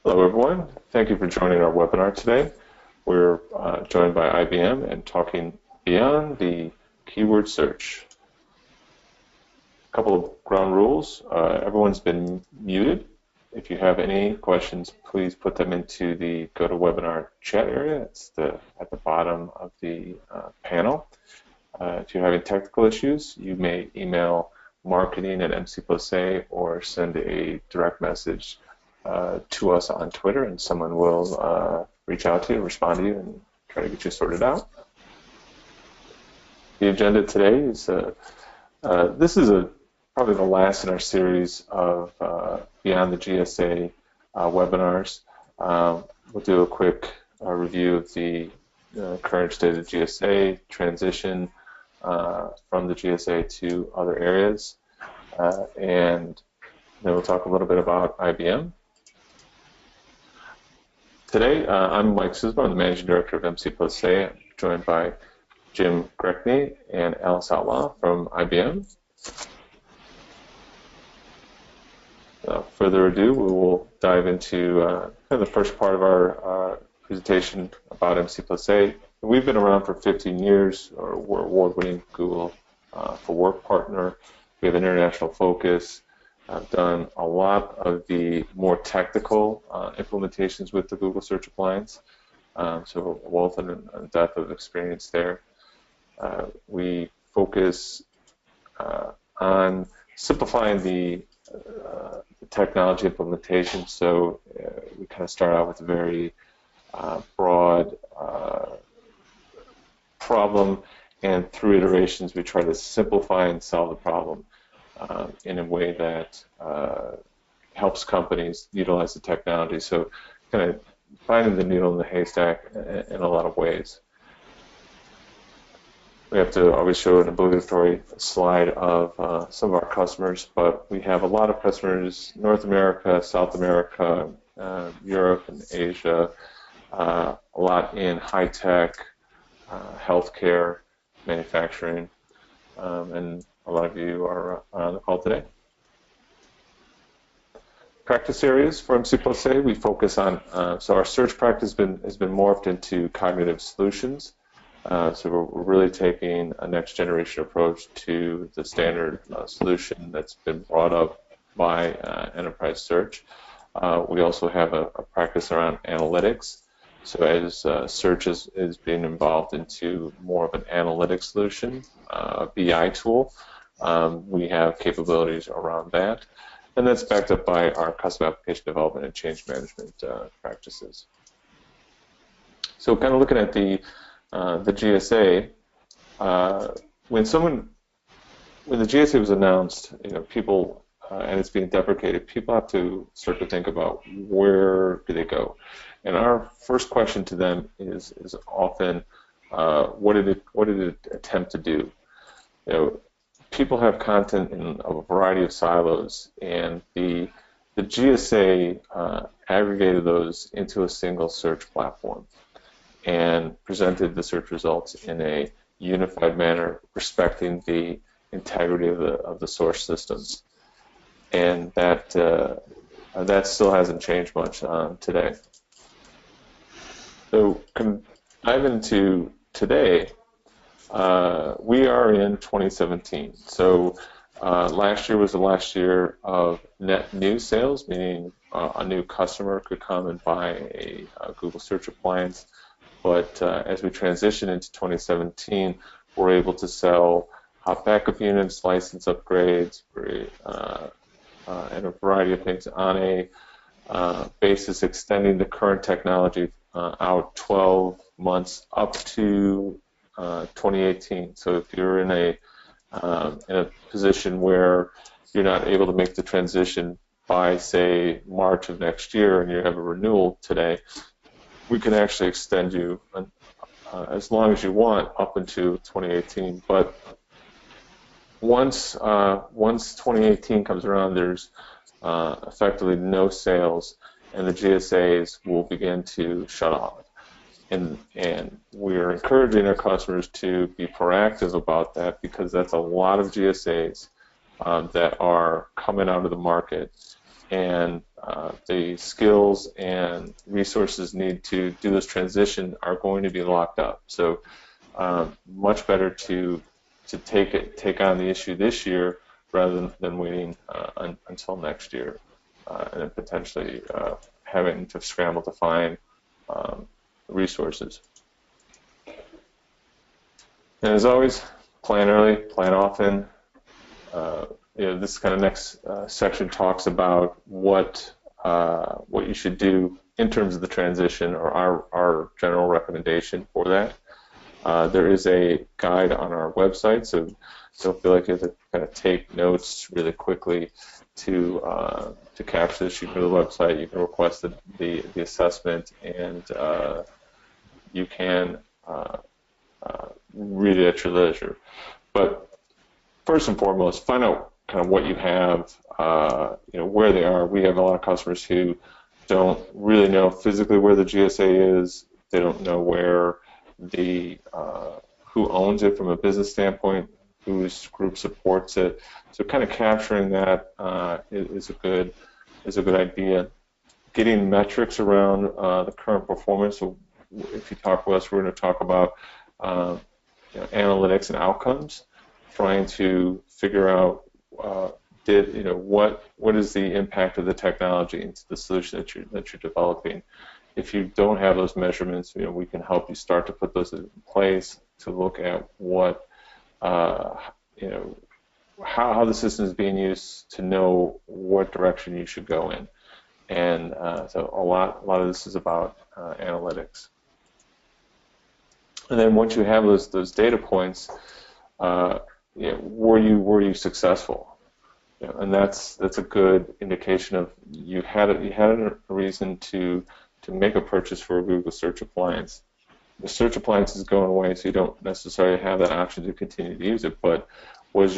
Hello everyone, thank you for joining our webinar today. We're joined by IBM and talking beyond the keyword search. A couple of ground rules. Everyone's been muted. If you have any questions, please put them into the GoToWebinar chat area. It's at the bottom of the panel. If you're having technical issues, you may email marketing@MC+A or send a direct message to us on Twitter, and someone will reach out to you, respond to you, and try to get you sorted out. The agenda today is this is probably the last in our series of Beyond the GSA webinars. We'll do a quick review of the current state of the GSA, transition from the GSA to other areas, and then we'll talk a little bit about IBM. Today, I'm Mike Susma. I'm the Managing Director of MC+A. I'm joined by Jim Greckney and Alice Outlaw from IBM. Without further ado, we will dive into kind of the first part of our presentation about MC+A. We've been around for 15 years. We're award-winning Google for Work partner. We have an international focus. I've done a lot of the more technical implementations with the Google Search Appliance, so a wealth and depth of experience there. We focus on simplifying the technology implementation, so we kind of start out with a very broad problem, and through iterations we try to simplify and solve the problem in a way that helps companies utilize the technology. So kind of finding the needle in the haystack in a lot of ways. We have to always show an obligatory slide of some of our customers, but we have a lot of customers: North America, South America, Europe, and Asia, a lot in high-tech, healthcare, manufacturing, and a lot of you are on the call today. Practice areas for MC+A, we focus on, so our search practice has been morphed into cognitive solutions. So we're really taking a next generation approach to the standard solution that's been brought up by enterprise search. We also have a practice around analytics. So as search is being involved into more of an analytics solution, a BI tool, we have capabilities around that. And that's backed up by our custom application development and change management practices. So kind of looking at the GSA, when the GSA was announced, people, and it's being deprecated, people have to start to think about where do they go. And our first question to them is often, what did it attempt to do? People have content in a variety of silos, and the GSA aggregated those into a single search platform and presented the search results in a unified manner, respecting the integrity of the source systems. And that still hasn't changed much today. So dive into today. We are in 2017. So last year was the last year of net new sales, meaning a new customer could come and buy a Google Search Appliance. But as we transition into 2017, we're able to sell hot backup units, license upgrades, and a variety of things on a basis extending the current technology out 12 months up to 2018. So if you're in a position where you're not able to make the transition by, say, March of next year, and you have a renewal today, we can actually extend you as long as you want up into 2018. But once 2018 comes around, there's effectively no sales, and the GSAs will begin to shut off. And we're encouraging our customers to be proactive about that, because that's a lot of GSAs that are coming out of the market and the skills and resources needed to do this transition are going to be locked up. So much better to take on the issue this year rather than waiting until next year, and then potentially having to scramble to find resources. And as always, plan early, plan often. This kind of next section talks about what you should do in terms of the transition, or our general recommendation for that. There is a guide on our website, so don't feel like you have to kind of take notes really quickly to capture this. You can go to the website, you can request the assessment, and you can read it at your leisure. But first and foremost, find out kind of what you have, where they are. We have a lot of customers who don't really know physically where the GSA is. They don't know where who owns it from a business standpoint, whose group supports it. So kind of capturing that is a good idea. Getting metrics around the current performance. So if you talk with us, we're going to talk about analytics and outcomes, trying to figure out what is the impact of the technology into the solution that you're developing. If you don't have those measurements, we can help you start to put those in place to look at what how the system is being used, to know what direction you should go in. And so a lot of this is about analytics. And then once you have those data points, were you successful? And that's a good indication of you had a reason to make a purchase for a Google Search Appliance. The Search Appliance is going away, so you don't necessarily have that option to continue to use it. But did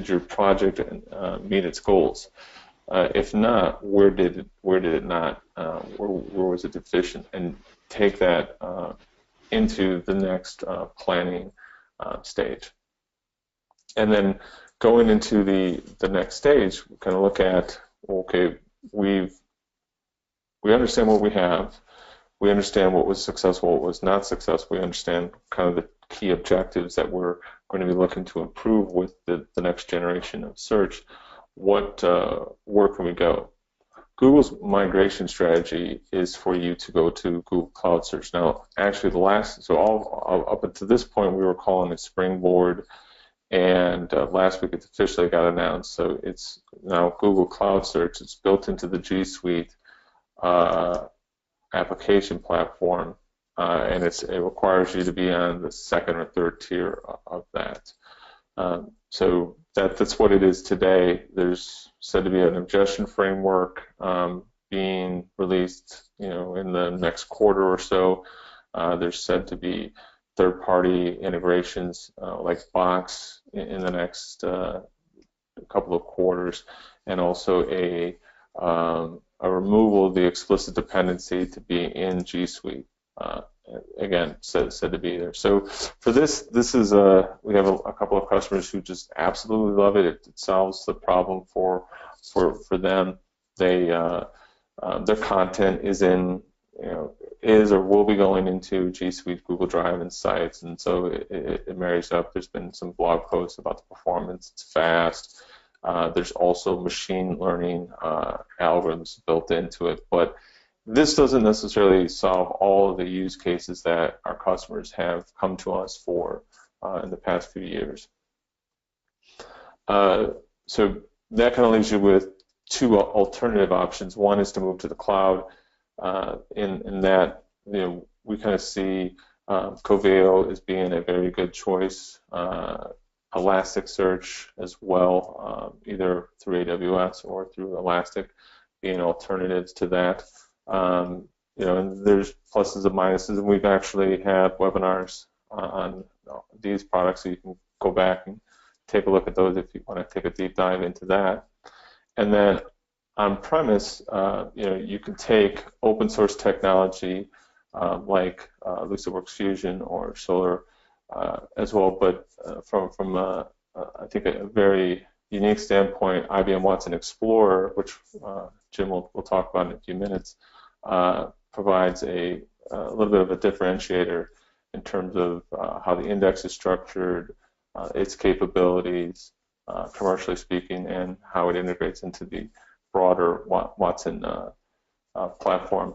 your project meet its goals? If not, where did it not? Where was it deficient? And take that into the next planning stage. And then going into the next stage, we kind of look at, okay, we understand what we have. We understand what was successful, what was not successful. We understand kind of the key objectives that we're going to be looking to improve with the next generation of search. Where can we go? Google's migration strategy is for you to go to Google Cloud Search. Now, actually, up until this point, we were calling it Springboard, and last week it officially got announced. So it's now Google Cloud Search. It's built into the G Suite application platform, and it requires you to be on the second or third tier of that. So that's what it is today. There's said to be an ingestion framework being released, in the next quarter or so. There's said to be third-party integrations like Box in the next couple of quarters, and also a removal of the explicit dependency to be in G Suite. Again, said to be there. So for this is we have a couple of customers who just absolutely love it. It solves the problem for them. Their content is in is or will be going into G Suite, Google Drive, and Sites, and so it marries up. There's been some blog posts about the performance. It's fast. There's also machine learning algorithms built into it, but this doesn't necessarily solve all of the use cases that our customers have come to us for in the past few years. So that kind of leaves you with two alternative options. One is to move to the cloud. In that, we kind of see Coveo as being a very good choice. Elasticsearch as well, either through AWS or through Elastic, being alternatives to that. And there's pluses and minuses, and we've actually had webinars on these products, so you can go back and take a look at those if you want to take a deep dive into that. And then on-premise, you can take open source technology like LucidWorks Fusion or Solar as well, but from I think a very unique standpoint, IBM Watson Explorer, which Jim will talk about in a few minutes, provides a little bit of a differentiator in terms of how the index is structured, its capabilities, commercially speaking, and how it integrates into the broader Watson platform.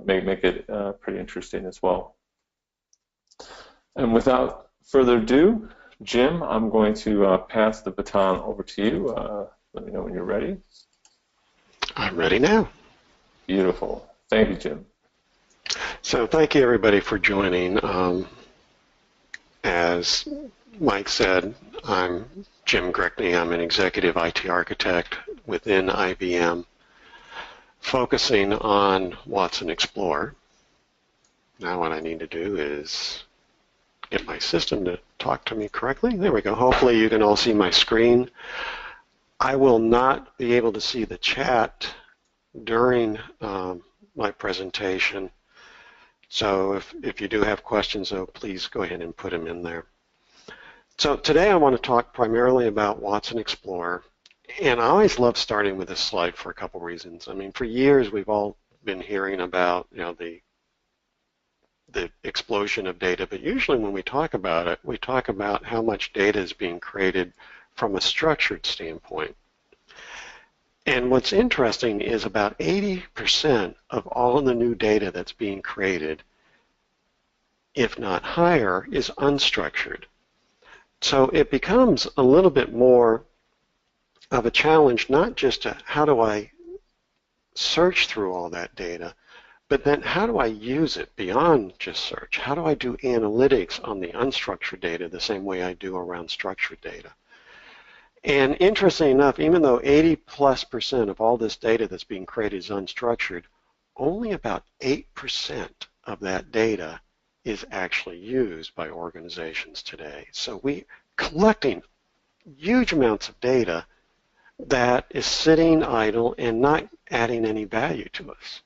Make it pretty interesting as well. And without further ado, Jim, I'm going to pass the baton over to you. Let me know when you're ready. I'm ready now. Beautiful. Thank you, Jim. So thank you, everybody, for joining. As Mike said, I'm Jim Greckney. I'm an executive IT architect within IBM, focusing on Watson Explorer. Now what I need to do is get my system to talk to me correctly. There we go. Hopefully you can all see my screen. I will not be able to see the chat during my presentation. So if you do have questions, though, please go ahead and put them in there. So today I want to talk primarily about Watson Explorer. And I always love starting with this slide for a couple reasons. I mean, for years we've all been hearing about, the explosion of data, but usually when we talk about it, we talk about how much data is being created from a structured standpoint. And what's interesting is about 80% of all the new data that's being created, if not higher, is unstructured. So it becomes a little bit more of a challenge, not just to how do I search through all that data, but then how do I use it beyond just search? How do I do analytics on the unstructured data the same way I do around structured data? And interestingly enough, even though 80+% of all this data that's being created is unstructured, only about 8% of that data is actually used by organizations today. So we're collecting huge amounts of data that is sitting idle and not adding any value to us.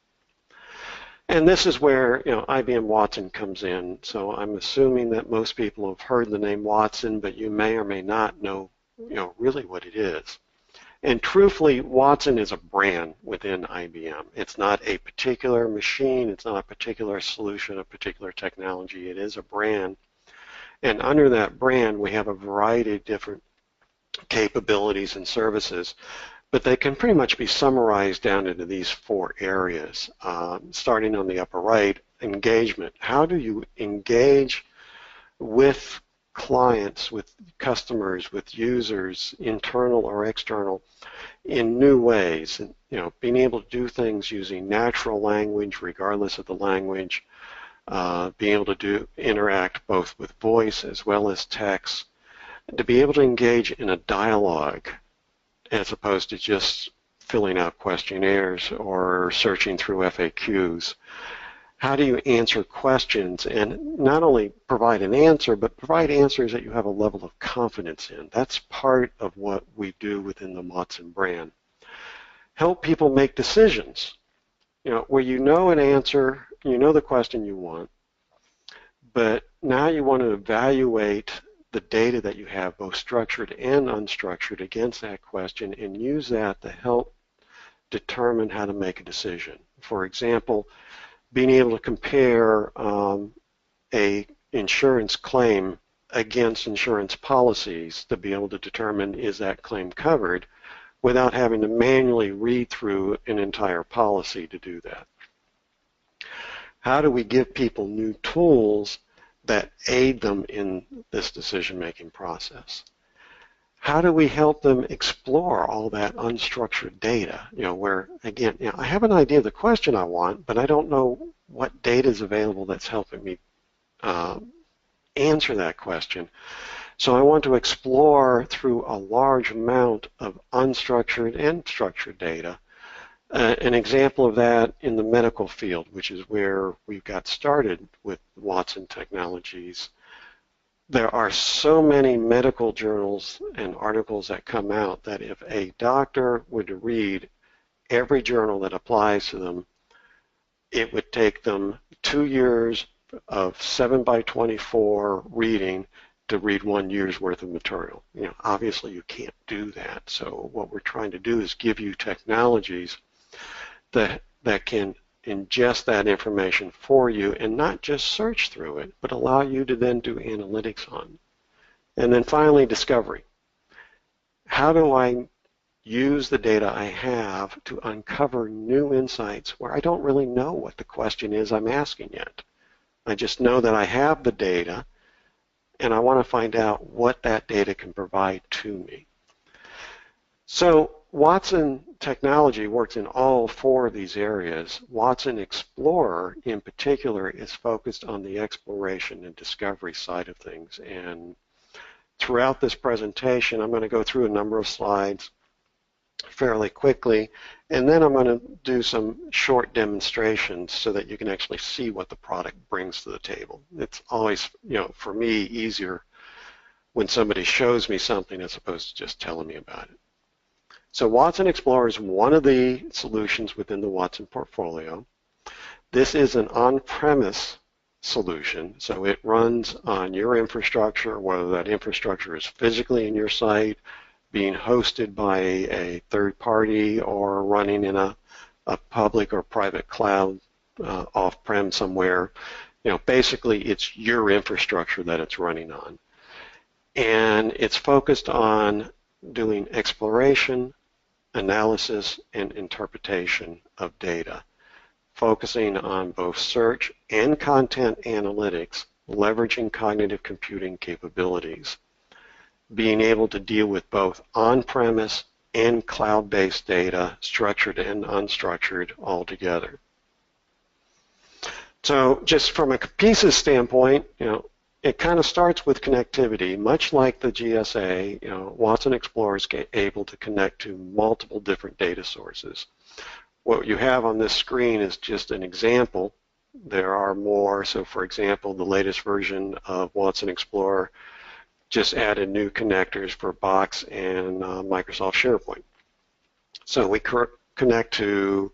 And this is where IBM Watson comes in. So I'm assuming that most people have heard the name Watson, but you may or may not know really what it is. And truthfully, Watson is a brand within IBM. It's not a particular machine. It's not a particular solution, a particular technology. It is a brand. And under that brand, we have a variety of different capabilities and services, but they can pretty much be summarized down into these 4 areas. Starting on the upper right, engagement. How do you engage with clients, with customers, with users, internal or external, in new ways? And, being able to do things using natural language, regardless of the language, being able to interact both with voice as well as text, to be able to engage in a dialogue as opposed to just filling out questionnaires or searching through FAQs. How do you answer questions and not only provide an answer, but provide answers that you have a level of confidence in? That's part of what we do within the Watson brand. Help people make decisions, where you know an answer, you know the question you want, but now you want to evaluate the data that you have, both structured and unstructured, against that question and use that to help determine how to make a decision. For example, being able to compare a insurance claim against insurance policies to be able to determine is that claim covered without having to manually read through an entire policy to do that. How do we give people new tools that aid them in this decision-making process? How do we help them explore all that unstructured data? Where, again, I have an idea of the question I want, but I don't know what data is available that's helping me answer that question. So I want to explore through a large amount of unstructured and structured data. An example of that in the medical field, which is where we got started with Watson Technologies. There are so many medical journals and articles that come out that if a doctor were to read every journal that applies to them, it would take them 2 years of 7 by 24 reading to read 1 year's worth of material. You know, obviously you can't do that. So what we're trying to do is give you technologies that can ingest that information for you and not just search through it, but allow you to then do analytics on it. And then finally, discovery. How do I use the data I have to uncover new insights where I don't really know what the question is I'm asking yet? I just know that I have the data, and I want to find out what that data can provide to me. So Watson technology works in all 4 of these areas. Watson Explorer in particular is focused on the exploration and discovery side of things. And throughout this presentation, I'm going to go through a number of slides fairly quickly, and then I'm going to do some short demonstrations so that you can actually see what the product brings to the table. It's always, you know, for me, easier when somebody shows me something as opposed to just telling me about it. So Watson Explorer is one of the solutions within the Watson portfolio. This is an on-premise solution, so it runs on your infrastructure, whether that infrastructure is physically in your site, being hosted by a third party, or running in a public or private cloud off-prem somewhere. You know, basically it's your infrastructure that it's running on. And it's focused on doing exploration, analysis, and interpretation of data, focusing on both search and content analytics, leveraging cognitive computing capabilities, being able to deal with both on-premise and cloud-based data, structured and unstructured, all together. So just from a pieces standpoint, you know, it kind of starts with connectivity. Much like the GSA, you know, Watson Explorer is able to connect to multiple different data sources. What you have on this screen is just an example. There are more. So for example, the latest version of Watson Explorer just added new connectors for Box and Microsoft SharePoint. So we connect to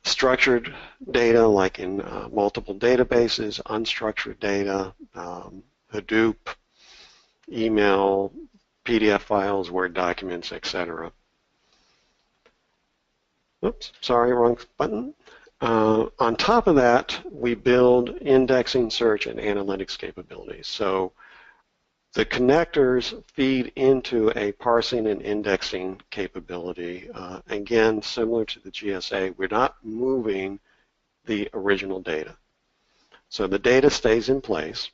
structured data like in multiple databases, unstructured data, Hadoop, email, PDF files, Word documents, etc. Oops, sorry, wrong button. On top of that, we build indexing, search, and analytics capabilities. So the connectors feed into a parsing and indexing capability. Again, similar to the GSA, we're not moving the original data. So the data stays in place,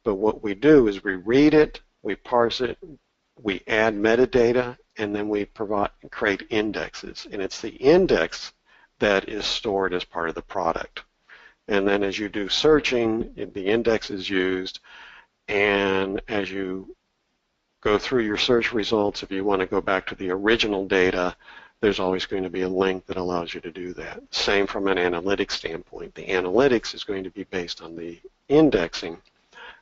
but what we do is we read it, we parse it, we add metadata, and then we create indexes. And it's the index that is stored as part of the product. And then as you do searching, the index is used. And as you go through your search results, if you want to go back to the original data, there's always going to be a link that allows you to do that. Same from an analytics standpoint. The analytics is going to be based on the indexing,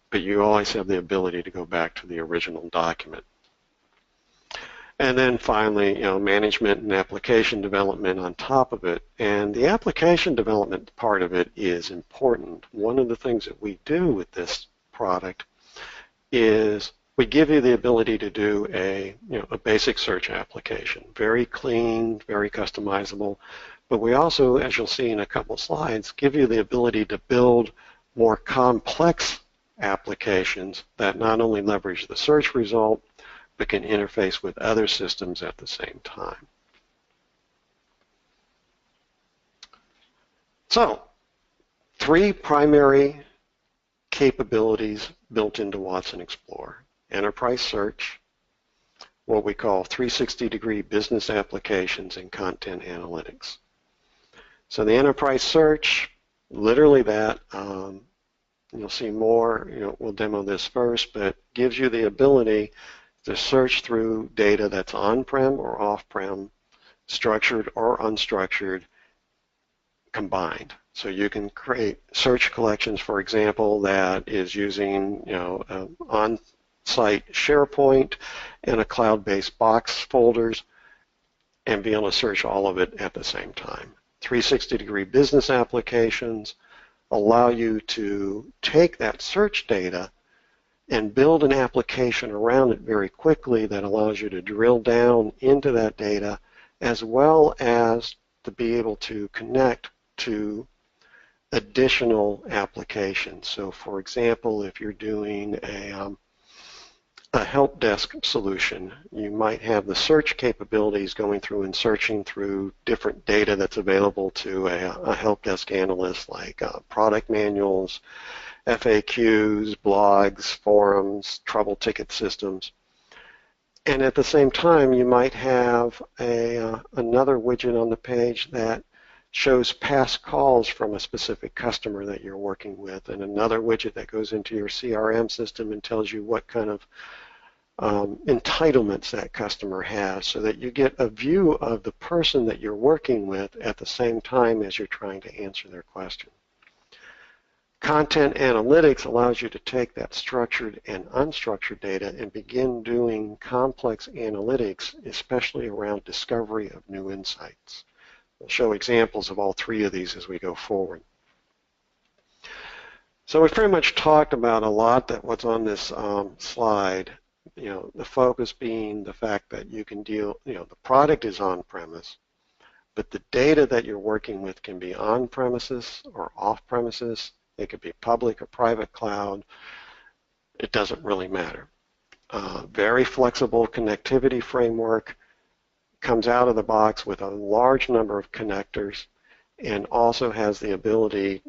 but you always have the ability to go back to the original document. And then finally, you know, management and application development on top of it. And the application development part of it is important. One of the things that we do with this product is we give you the ability to do a basic search application, very clean, very customizable, but we also, as you'll see in a couple slides, give you the ability to build more complex applications that not only leverage the search result, but can interface with other systems at the same time. So, 3 primary capabilities built into Watson Explorer: enterprise search, what we call 360-degree business applications, and content analytics. So the enterprise search, literally that, you'll see more, we'll demo this first, but gives you the ability to search through data that's on-prem or off-prem, structured or unstructured, combined. So you can create search collections, for example, that is using on-site SharePoint and a cloud-based Box folders, and be able to search all of it at the same time. 360-degree business applications allow you to take that search data and build an application around it very quickly that allows you to drill down into that data, as well as to be able to connect to additional applications. So for example, if you're doing a help desk solution, you might have the search capabilities going through and searching through different data that's available to a help desk analyst, like product manuals, FAQs, blogs, forums, trouble ticket systems. And at the same time, you might have another widget on the page that shows past calls from a specific customer that you're working with, and another widget that goes into your CRM system and tells you what kind of entitlements that customer has, so that you get a view of the person that you're working with at the same time as you're trying to answer their question. Content analytics allows you to take that structured and unstructured data and begin doing complex analytics, especially around discovery of new insights. We'll show examples of all three of these as we go forward. So we've pretty much talked about a lot that what's on this slide. The focus being the fact that you can deal, the product is on-premise, but the data that you're working with can be on-premises or off-premises. It could be public or private cloud. It doesn't really matter. Very flexible connectivity framework, comes out of the box with a large number of connectors, and also has the ability,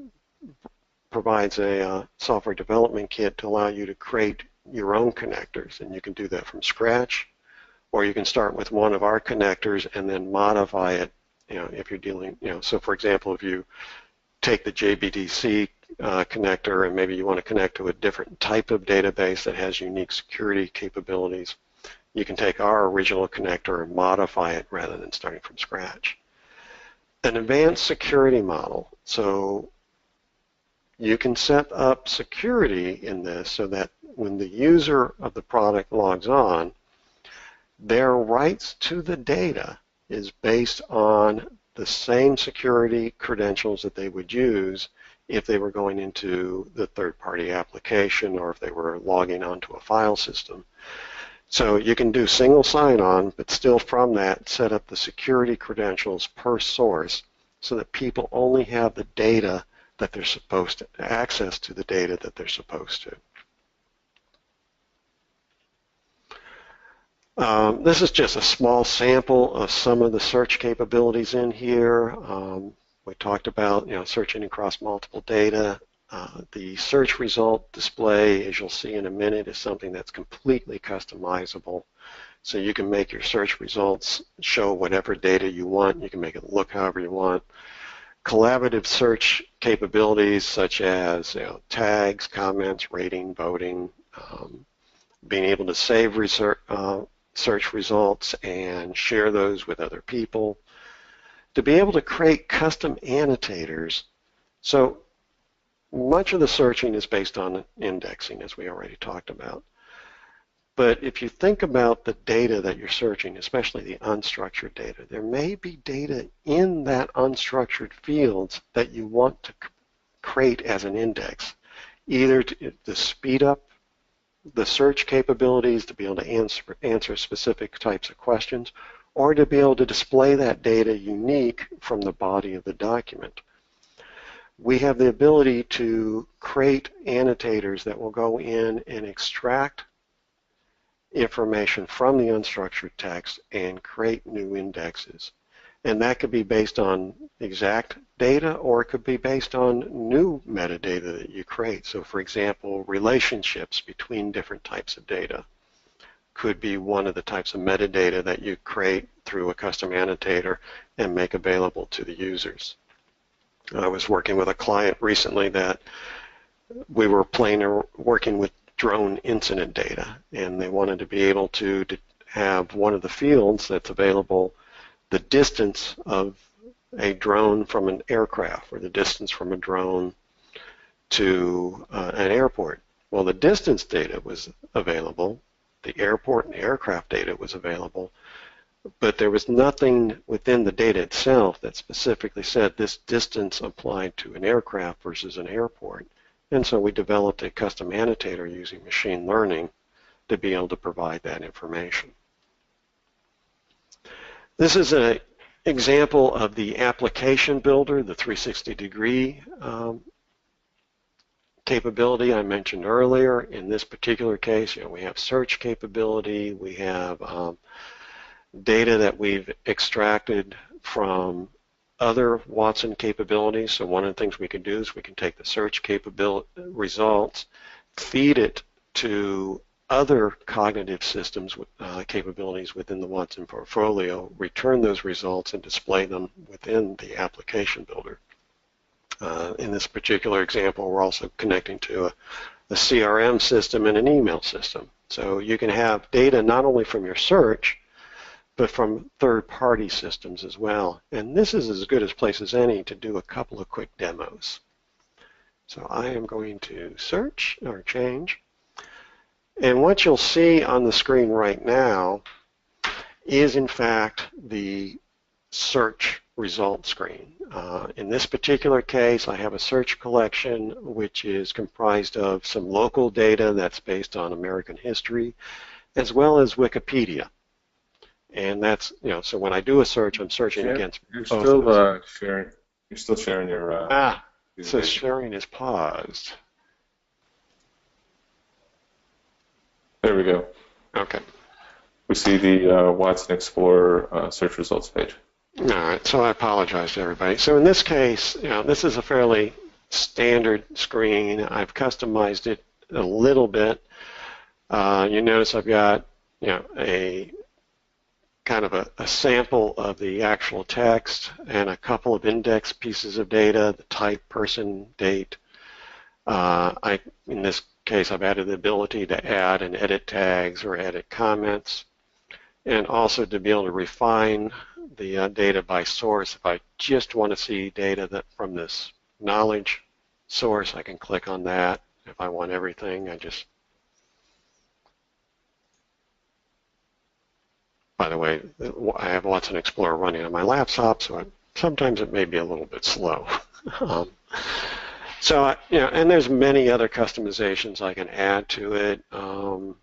provides a software development kit to allow you to create your own connectors, and you can do that from scratch, or you can start with one of our connectors and then modify it, if you're dealing, so for example, if you take the JBDC connector and maybe you want to connect to a different type of database that has unique security capabilities, you can take our original connector and modify it rather than starting from scratch. An advanced security model. So you can set up security in this so that when the user of the product logs on, their rights to the data is based on the same security credentials that they would use if they were going into the third-party application or if they were logging onto a file system. So you can do single sign-on, but still from that set up the security credentials per source so that people only have the data that they're supposed to, access to the data that they're supposed to. This is just a small sample of some of the search capabilities in here. We talked about searching across multiple data. The search result display, as you'll see in a minute, is something that's completely customizable. So you can make your search results show whatever data you want. You can make it look however you want. Collaborative search capabilities such as tags, comments, rating, voting, being able to save search results and share those with other people. To be able to create custom annotators. So much of the searching is based on indexing, as we already talked about. But if you think about the data that you're searching, especially the unstructured data, there may be data in that unstructured fields that you want to create as an index, either to speed up the search capabilities, to be able to answer specific types of questions, or to be able to display that data unique from the body of the document. We have the ability to create annotators that will go in and extract information from the unstructured text and create new indexes. And that could be based on exact data, or it could be based on new metadata that you create. So for example, relationships between different types of data could be one of the types of metadata that you create through a custom annotator and make available to the users. I was working with a client recently that we were working with drone incident data, and they wanted to be able to have one of the fields that's available, the distance of a drone from an aircraft, or the distance from a drone to an airport. Well, the distance data was available, the airport and aircraft data was available, but there was nothing within the data itself that specifically said this distance applied to an aircraft versus an airport. And so we developed a custom annotator using machine learning to be able to provide that information. This is an example of the application builder, the 360-degree capability I mentioned earlier. In this particular case, we have search capability, we have data that we've extracted from other Watson capabilities. So one of the things we can do is we can take the search capability results, feed it to other cognitive systems capabilities within the Watson portfolio, return those results and display them within the application builder. In this particular example, we're also connecting to a CRM system and an email system. So you can have data not only from your search, but from third-party systems as well. And this is as good a place as any to do a couple of quick demos. So I am going to search or change. And what you'll see on the screen right now is, in fact, the search result screen. In this particular case, I have a search collection which is comprised of some local data that's based on American history, as well as Wikipedia. And that's, so when I do a search, I'm searching against both of those. Sharing. You're still sharing your. So sharing is paused. There we go. Okay. We see the Watson Explorer search results page. All right, so I apologize to everybody. So in this case, this is a fairly standard screen. I've customized it a little bit. You notice I've got, a kind of a sample of the actual text and a couple of index pieces of data, the type, person, date. In this case, I've added the ability to add and edit tags or edit comments, and also to be able to refine the data by source. If I just want to see data that from this knowledge source, I can click on that. If I want everything, by the way, I have Watson Explorer running on my laptop, so sometimes it may be a little bit slow. And there's many other customizations I can add to it. Go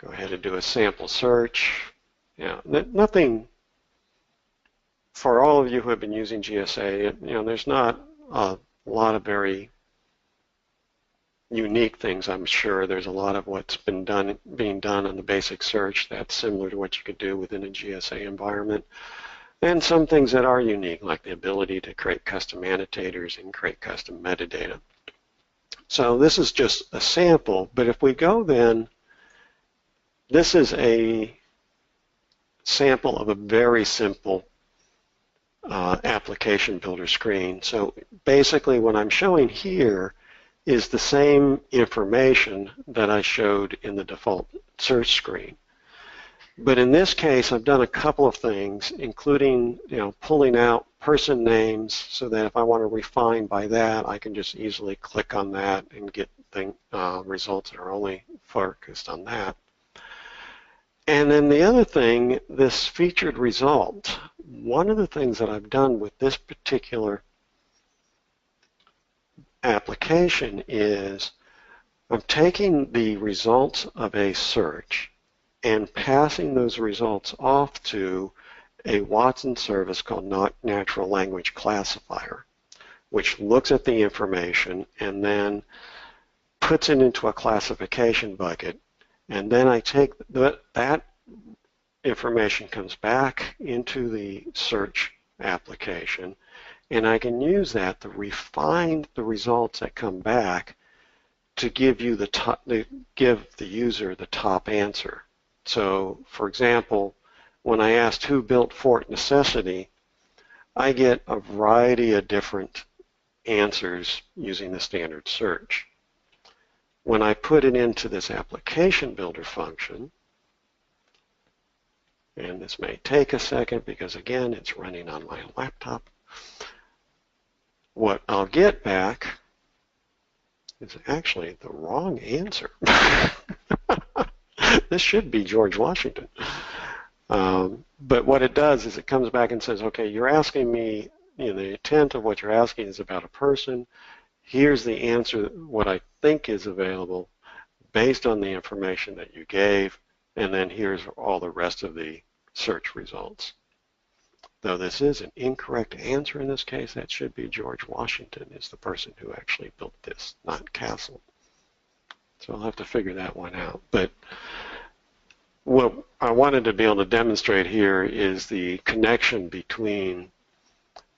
ahead and do a sample search. Nothing, for all of you who have been using GSA, there's not a lot of very unique things, I'm sure. There's a lot of what's being done on the basic search that's similar to what you could do within a GSA environment. And some things that are unique, like the ability to create custom annotators and create custom metadata. So this is just a sample, but if we go then, this is a sample of a very simple application builder screen. So basically what I'm showing here is the same information that I showed in the default search screen. But in this case, I've done a couple of things, including pulling out person names so that if I want to refine by that, I can just easily click on that and get results that are only focused on that. And then the other thing, this featured result, one of the things that I've done with this particular application is I'm taking the results of a search and passing those results off to a Watson service called Natural Language Classifier, which looks at the information and then puts it into a classification bucket. And then I take that information comes back into the search application, and I can use that to refine the results that come back to give you give the user the top answer. So, for example, when I asked who built Fort Necessity, I get a variety of different answers using the standard search. When I put it into this application builder function, and this may take a second because again it's running on my laptop, what I'll get back is actually the wrong answer. This should be George Washington. But what it does is it comes back and says, okay, you're asking me, the intent of what you're asking is about a person. Here's the answer, what I think is available based on the information that you gave, and then here's all the rest of the search results. Though this is an incorrect answer in this case, that should be George Washington is the person who actually built this, not Castle. So I'll have to figure that one out. But what I wanted to be able to demonstrate here is the connection between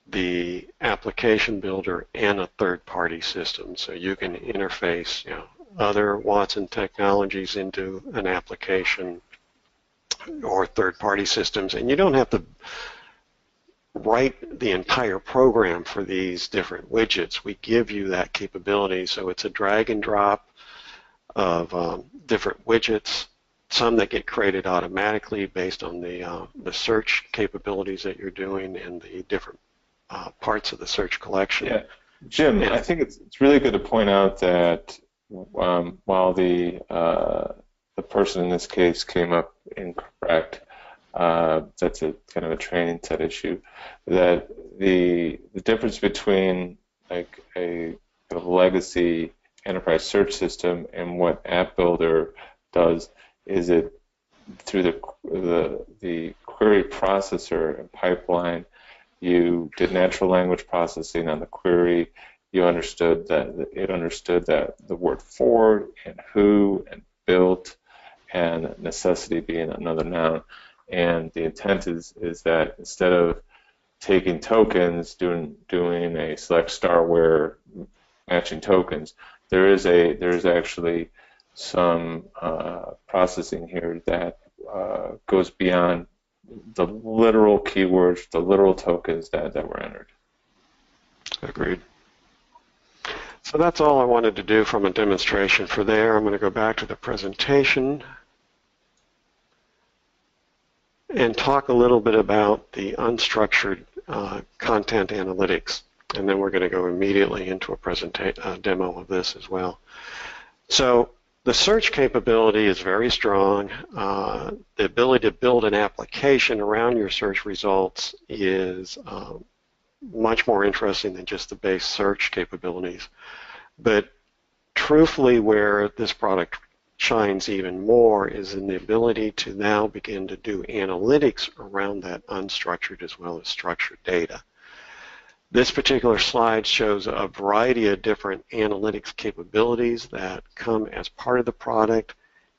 the application builder and a third-party system. So you can interface, other Watson technologies into an application or third-party systems, and you don't have to write the entire program for these different widgets. We give you that capability, so it's a drag and drop of different widgets, some that get created automatically based on the search capabilities that you're doing and the different parts of the search collection. Yeah, Jim, I think it's really good to point out that while the person in this case came up incorrect, that's a kind of a training set issue, that the difference between like a kind of legacy enterprise search system and what App Builder does is it through the query processor and pipeline, you did natural language processing on the query. You understood that it understood that the word for and who and built and necessity being another noun. And the intent is that instead of taking tokens, doing a select star where matching tokens, there is actually some processing here that goes beyond the literal keywords, the literal tokens that were entered. Agreed. So that's all I wanted to do from a demonstration for there. I'm going to go back to the presentation and talk a little bit about the unstructured content analytics, and then we're going to go immediately into a demo of this as well. So the search capability is very strong. The ability to build an application around your search results is much more interesting than just the base search capabilities. But truthfully, where this product shines even more is in the ability to now begin to do analytics around that unstructured as well as structured data. This particular slide shows a variety of different analytics capabilities that come as part of the product.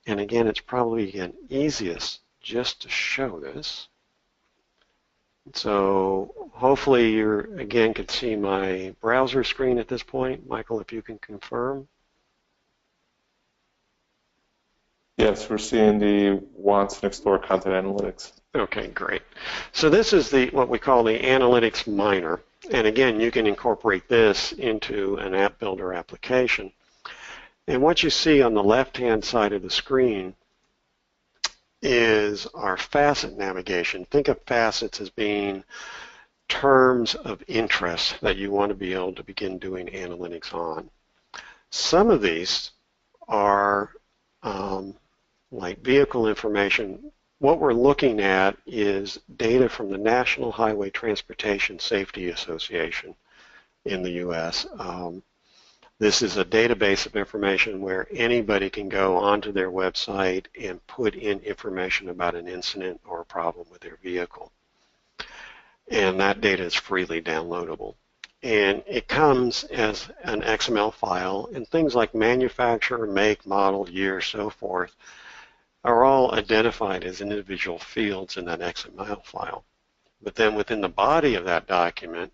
And again, it's probably again easiest just to show this. So hopefully you again can see my browser screen at this point. Michael, if you can confirm. Yes, we're seeing the Watson Explorer Content Analytics. Okay, great. So this is what we call the analytics miner. And again, you can incorporate this into an app builder application. And what you see on the left-hand side of the screen is our facet navigation. Think of facets as being terms of interest that you want to be able to begin doing analytics on. Some of these are like vehicle information. What we're looking at is data from the National Highway Transportation Safety Association in the U.S. This is a database of information where anybody can go onto their website and put in information about an incident or a problem with their vehicle. And that data is freely downloadable. And it comes as an XML file, and things like manufacturer, make, model, year, so forth, are all identified as individual fields in that XML file. But then within the body of that document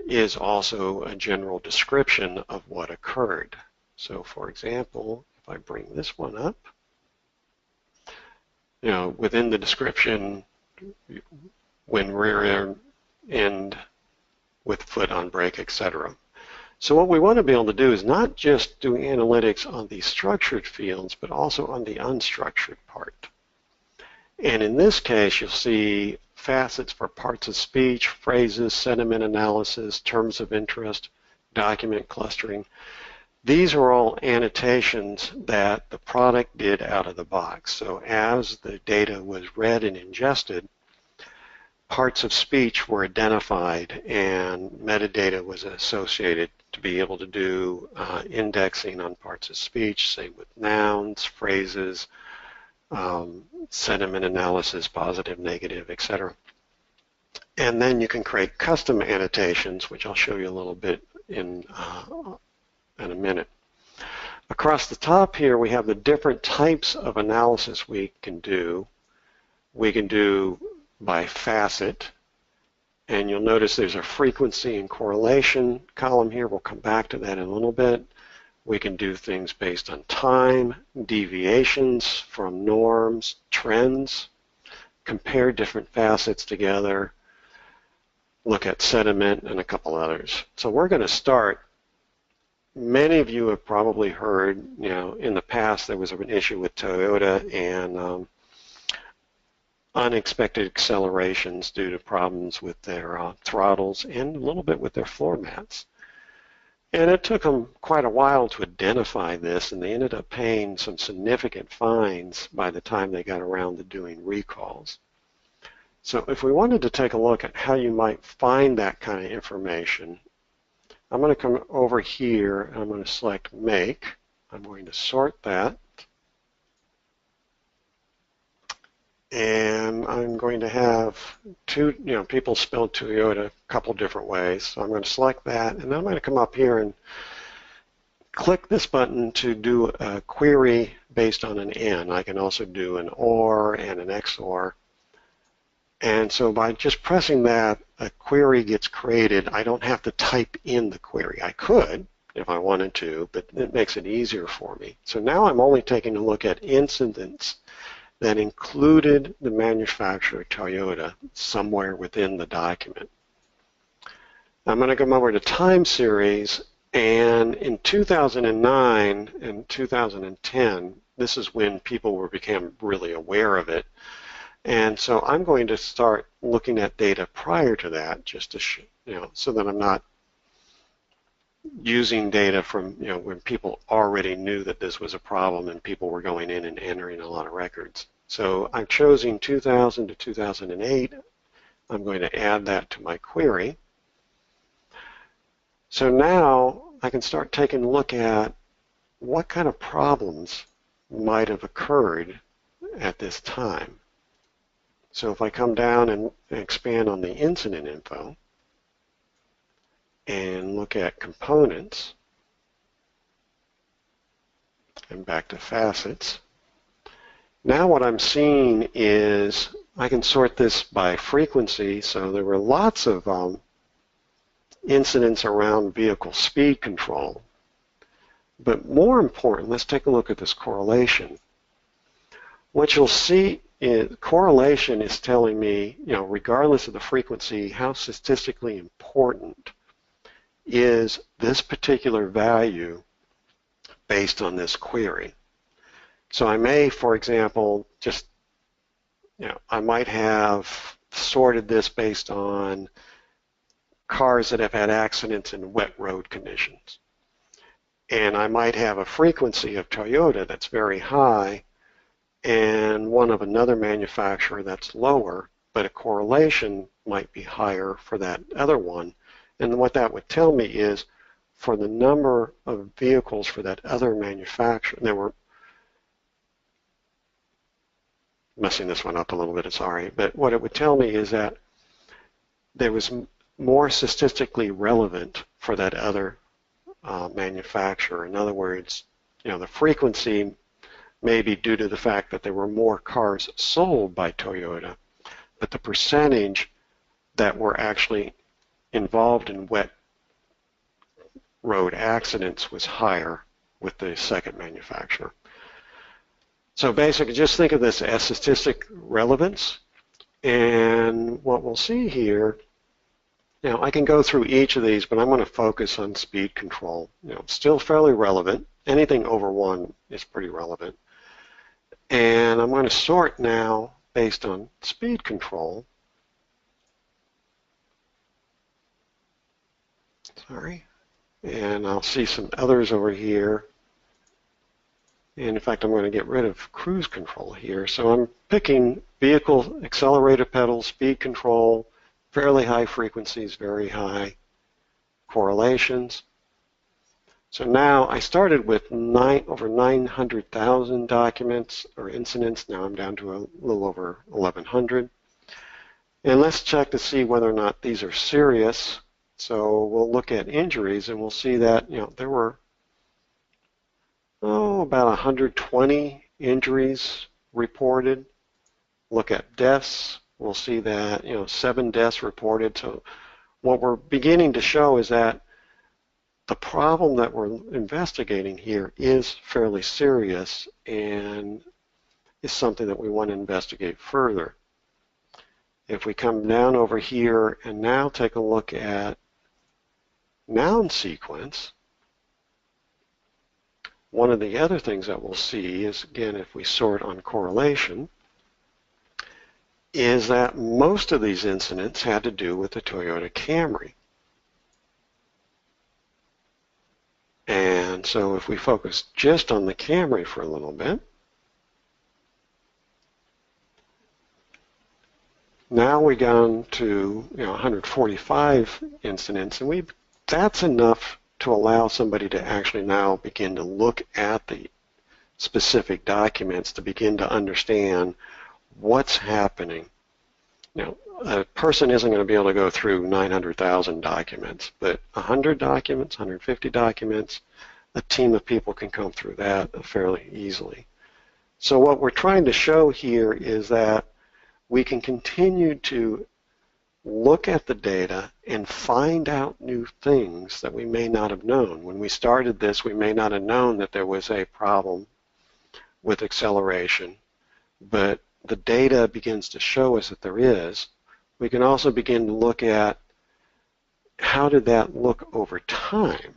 is also a general description of what occurred. So for example, if I bring this one up, within the description, when rear end with foot on brake, etc. So what we want to be able to do is not just do analytics on the structured fields, but also on the unstructured part. And in this case, you'll see facets for parts of speech, phrases, sentiment analysis, terms of interest, document clustering. These are all annotations that the product did out of the box. So as the data was read and ingested, parts of speech were identified and metadata was associated to be able to do indexing on parts of speech, say with nouns, phrases, sentiment analysis, positive, negative, etc. And then you can create custom annotations, which I'll show you a little bit in a minute. Across the top here, we have the different types of analysis we can do. We can do by facet, and you'll notice there's a frequency and correlation column here. We'll come back to that in a little bit. We can do things based on time, deviations from norms, trends, compare different facets together, look at sentiment, and a couple others. So we're going to start. Many of you have probably heard, in the past there was an issue with Toyota and unexpected accelerations due to problems with their throttles and a little bit with their floor mats. And it took them quite a while to identify this, and they ended up paying some significant fines by the time they got around to doing recalls. So if we wanted to take a look at how you might find that kind of information, I'm going to come over here and I'm going to select Make. I'm going to sort that. And I'm going to have people spell Toyota a couple different ways. So I'm going to select that, and then I'm going to come up here and click this button to do a query based on an N. I can also do an OR and an XOR. And so by just pressing that, a query gets created. I don't have to type in the query. I could if I wanted to, but it makes it easier for me. So now I'm only taking a look at incidents that included the manufacturer Toyota somewhere within the document. I'm going to come over to time series, and in 2009 and 2010, this is when people became really aware of it. And so I'm going to start looking at data prior to that, just to so that I'm not using data from when people already knew that this was a problem and people were going in and entering a lot of records. So I'm choosing 2000 to 2008. I'm going to add that to my query. So now I can start taking a look at what kind of problems might have occurred at this time. So if I come down and expand on the incident info and look at components and back to facets, now what I'm seeing is I can sort this by frequency. So there were lots of incidents around vehicle speed control. But more important, let's take a look at this correlation. What you'll see is correlation is telling me, regardless of the frequency, how statistically important is this particular value based on this query. So I may, for example, just, I might have sorted this based on cars that have had accidents in wet road conditions. And I might have a frequency of Toyota that's very high and one of another manufacturer that's lower, but a correlation might be higher for that other one. And what that would tell me is for the number of vehicles for that other manufacturer, there were messing this one up a little bit, sorry, but what it would tell me is that there was more statistically relevant for that other manufacturer. In other words, the frequency may be due to the fact that there were more cars sold by Toyota, but the percentage that were actually involved in wet road accidents was higher with the second manufacturer. So basically, just think of this as statistic relevance. And what we'll see here, I can go through each of these, but I'm going to focus on speed control. Still fairly relevant. Anything over 1 is pretty relevant. And I'm going to sort now based on speed control. Sorry. And I'll see some others over here. And in fact, I'm going to get rid of cruise control here. So I'm picking vehicle accelerator pedal, speed control, fairly high frequencies, very high correlations. So now I started with over 900,000 documents or incidents. Now I'm down to a little over 1,100. And let's check to see whether or not these are serious. So we'll look at injuries and we'll see that, there were about 120 injuries reported. Look at deaths. We'll see that 7 deaths reported. So what we're beginning to show is that the problem that we're investigating here is fairly serious and is something that we want to investigate further. If we come down over here and now take a look at noun sequence, one of the other things that we'll see is, again, if we sort on correlation, is that most of these incidents had to do with the Toyota Camry. And so if we focus just on the Camry for a little bit, now we're down to 145 incidents, and that's enough to allow somebody to actually now begin to look at the specific documents to begin to understand what's happening. Now, a person isn't going to be able to go through 900,000 documents, but 100 documents, 150 documents, a team of people can come through that fairly easily. So what we're trying to show here is that we can continue to look at the data and find out new things that we may not have known. When we started this, we may not have known that there was a problem with acceleration, but the data begins to show us that there is. We can also begin to look at how did that look over time.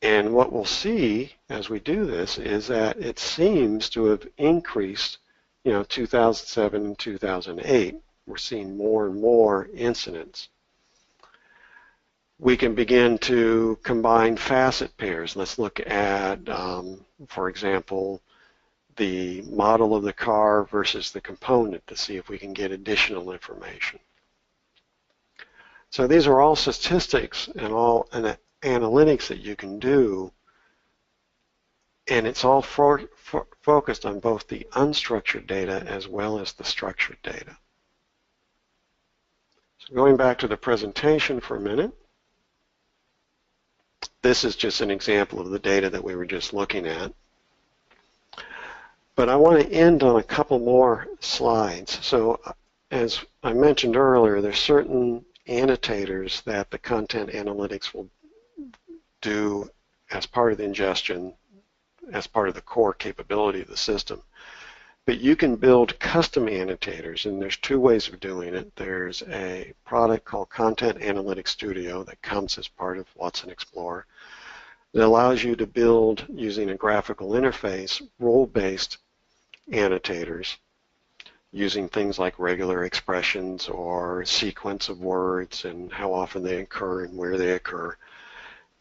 And what we'll see as we do this is that it seems to have increased, 2007 and 2008. We're seeing more and more incidents. We can begin to combine facet pairs. Let's look at, for example, the model of the car versus the component to see if we can get additional information. So these are all statistics and all analytics that you can do, and it's all focused on both the unstructured data as well as the structured data. So going back to the presentation for a minute, this is just an example of the data that we were just looking at. But I want to end on a couple more slides. So as I mentioned earlier, there's certain annotators that the content analytics will do as part of the ingestion, as part of the core capability of the system. But you can build custom annotators, and there's 2 ways of doing it. There's a product called Content Analytics Studio that comes as part of Watson Explorer that allows you to build, using a graphical interface, role-based annotators using things like regular expressions or sequence of words and how often they occur and where they occur.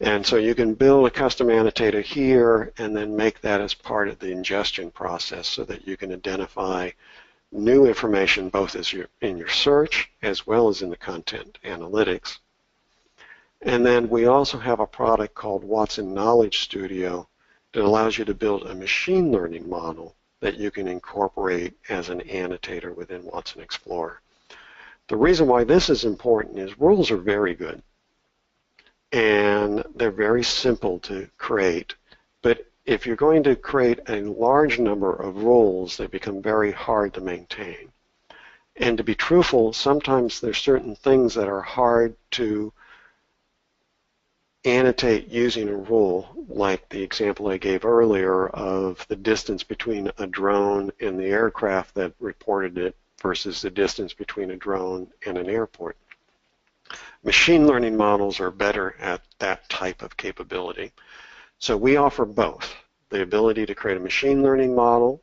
And so you can build a custom annotator here and then make that as part of the ingestion process so that you can identify new information both as in your search as well as in the content analytics. And then we also have a product called Watson Knowledge Studio that allows you to build a machine learning model that you can incorporate as an annotator within Watson Explorer. The reason why this is important is rules are very good and they're very simple to create, but if you're going to create a large number of rules, they become very hard to maintain. And to be truthful, sometimes there's certain things that are hard to annotate using a rule, like the example I gave earlier of the distance between a drone and the aircraft that reported it versus the distance between a drone and an airport. Machine learning models are better at that type of capability. So we offer both, the ability to create a machine learning model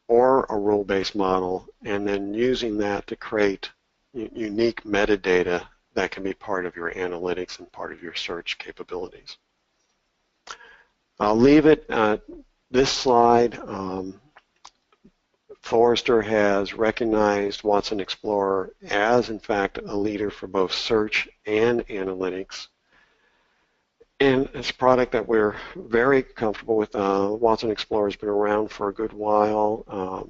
or a rule-based model, and then using that to create unique metadata that can be part of your analytics and part of your search capabilities. I'll leave it at this slide. Forrester has recognized Watson Explorer as, in fact, a leader for both search and analytics. And it's a product that we're very comfortable with. Watson Explorer has been around for a good while,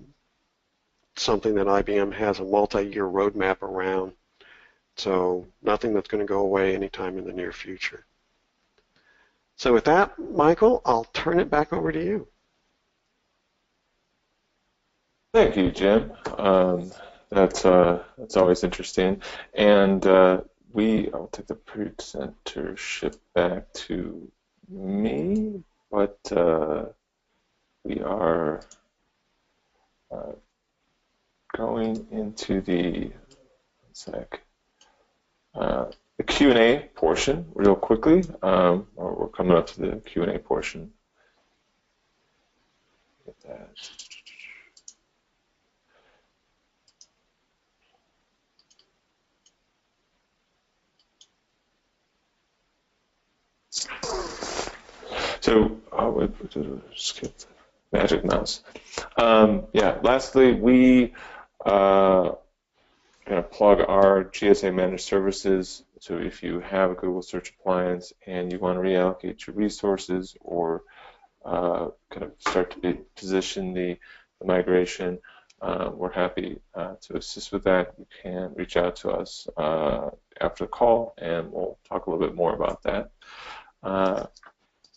something that IBM has a multi-year roadmap around. So nothing that's going to go away anytime in the near future. So with that, Michael, I'll turn it back over to you. Thank you, Jim. That's always interesting. And I'll take the presentership back to me, but we are going into the Q&A portion real quickly. Or we're coming up to the Q&A portion. Get that. So, skip the magic mouse. Yeah, lastly, we going to plug our GSA managed services. So if you have a Google Search Appliance and you want to reallocate your resources or kind of start to position the migration, we're happy to assist with that. You can reach out to us after the call, and we'll talk a little bit more about that.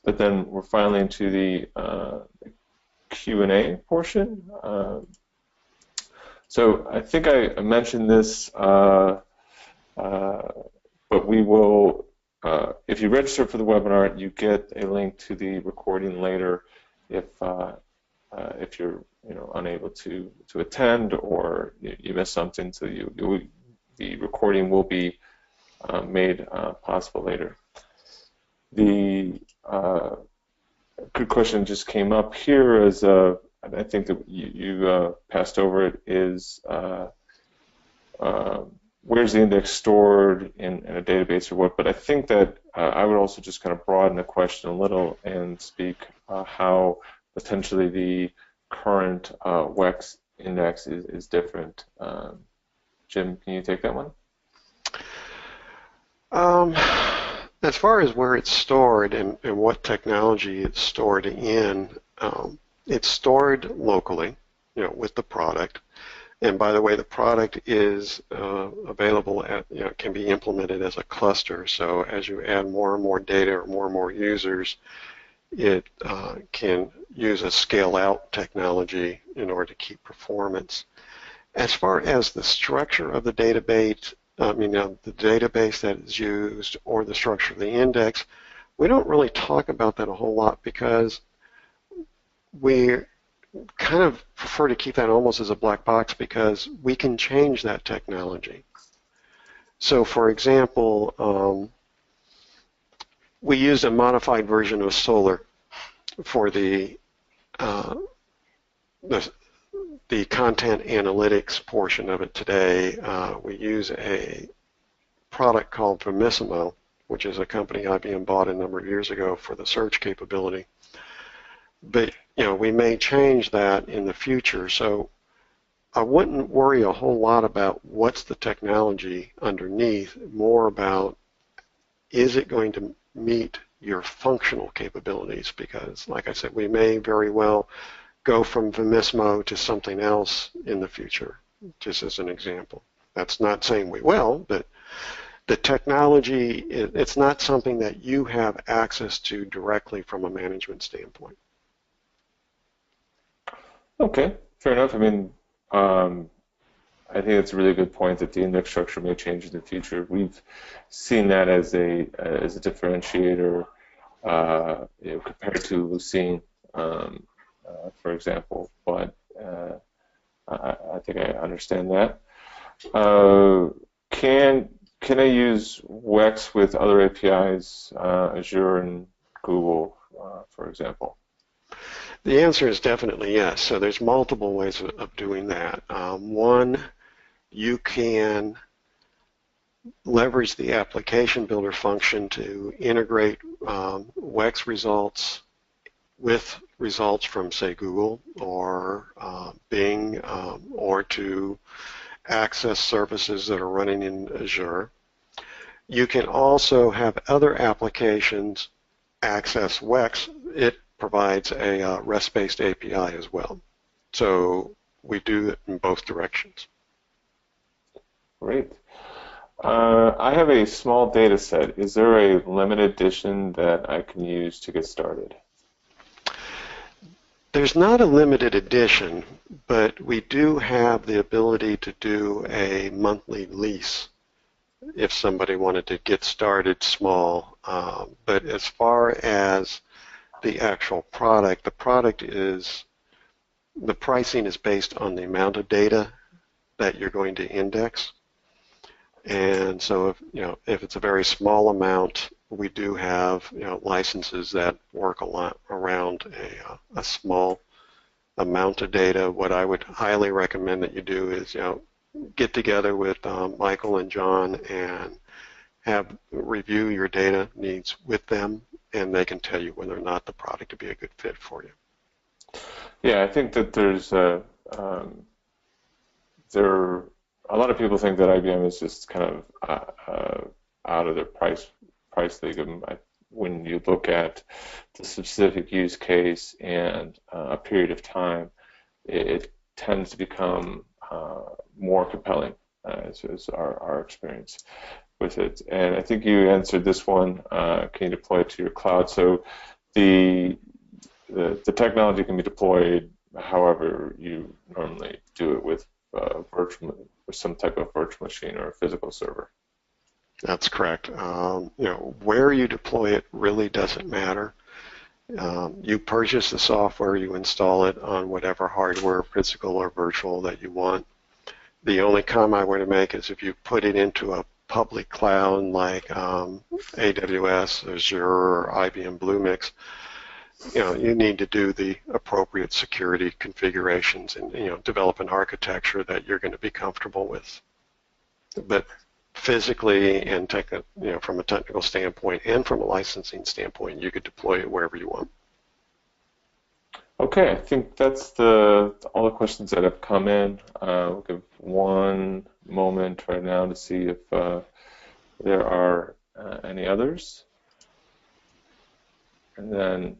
But then we're finally into the Q&A portion. So I think I mentioned this, but we will, if you register for the webinar, you get a link to the recording later if you're unable to attend or you missed something. So the recording will be made possible later. The good question just came up here as I think that you passed over it is where's the index stored in a database or what? But I think that I would also just kind of broaden the question a little and speak how potentially the current WEX index is different. Jim, can you take that one? As far as where it's stored and what technology it's stored in, it's stored locally, with the product. And by the way, the product is available can be implemented as a cluster. So as you add more and more data or more users, it can use a scale-out technology in order to keep performance. As far as the structure of the database, the database that is used or the structure of the index, we don't really talk about that a whole lot because we kind of prefer to keep that almost as a black box because we can change that technology. So for example, we use a modified version of Solr for the content analytics portion of it today. We use a product called Vimissimo, which is a company IBM bought a number of years ago for the search capability. But we may change that in the future, so I wouldn't worry a whole lot about what's the technology underneath, more about is it going to meet your functional capabilities, because like I said, we may very well go from Vimissimo to something else in the future, just as an example. That's not saying we will, but the technology, it's not something that you have access to directly from a management standpoint. Okay, fair enough. I mean, I think it's a really good point that the index structure may change in the future. We've seen that as a differentiator, compared to Lucene, for example. But I think I understand that. Can I use WEX with other APIs, Azure and Google, for example? The answer is definitely yes. So there's multiple ways of doing that. One, you can leverage the application builder function to integrate WEX results with results from, say, Google or Bing, or to access services that are running in Azure. You can also have other applications access WEX. It provides a REST-based API as well. So we do it in both directions. Great. I have a small data set. Is there a limited edition that I can use to get started? There's not a limited edition, but we do have the ability to do a monthly lease if somebody wanted to get started small. But as far as the actual product, the pricing is based on the amount of data that you're going to index. And so if it's a very small amount, we do have licenses that work a lot around a small amount of data. What I would highly recommend that you do is get together with Michael and John and review your data needs with them, and they can tell you whether or not the product would be a good fit for you. Yeah, I think that there's a lot of people think that IBM is just kind of out of their price league. When you look at the specific use case and a period of time, it tends to become more compelling, is our experience with it. And I think you answered this one. Can you deploy it to your cloud? So the technology can be deployed however you normally do it with virtual or some type of virtual machine or a physical server. That's correct. Where you deploy it really doesn't matter. You purchase the software, you install it on whatever hardware, physical or virtual, that you want. The only comment I want to make is if you put it into a public cloud like AWS, Azure, or IBM Bluemix, you need to do the appropriate security configurations and develop an architecture that you're going to be comfortable with. But physically and from a technical standpoint and from a licensing standpoint, you could deploy it wherever you want. Okay, I think that's all the questions that have come in. We'll give one moment right now to see if there are any others. And then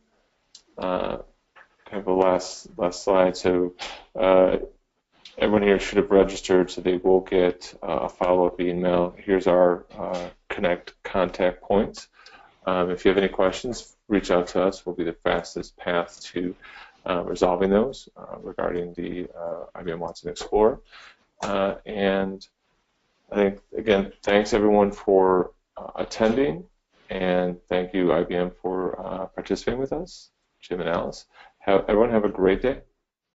kind of a last slide. So everyone here should have registered, so they will get a follow-up email. Here's our Connect contact points. If you have any questions, reach out to us. We'll be the fastest path to resolving those regarding the IBM Watson Explorer. And I think, again, thanks everyone for attending, and thank you, IBM, for participating with us, Jim and Alice. Everyone have a great day.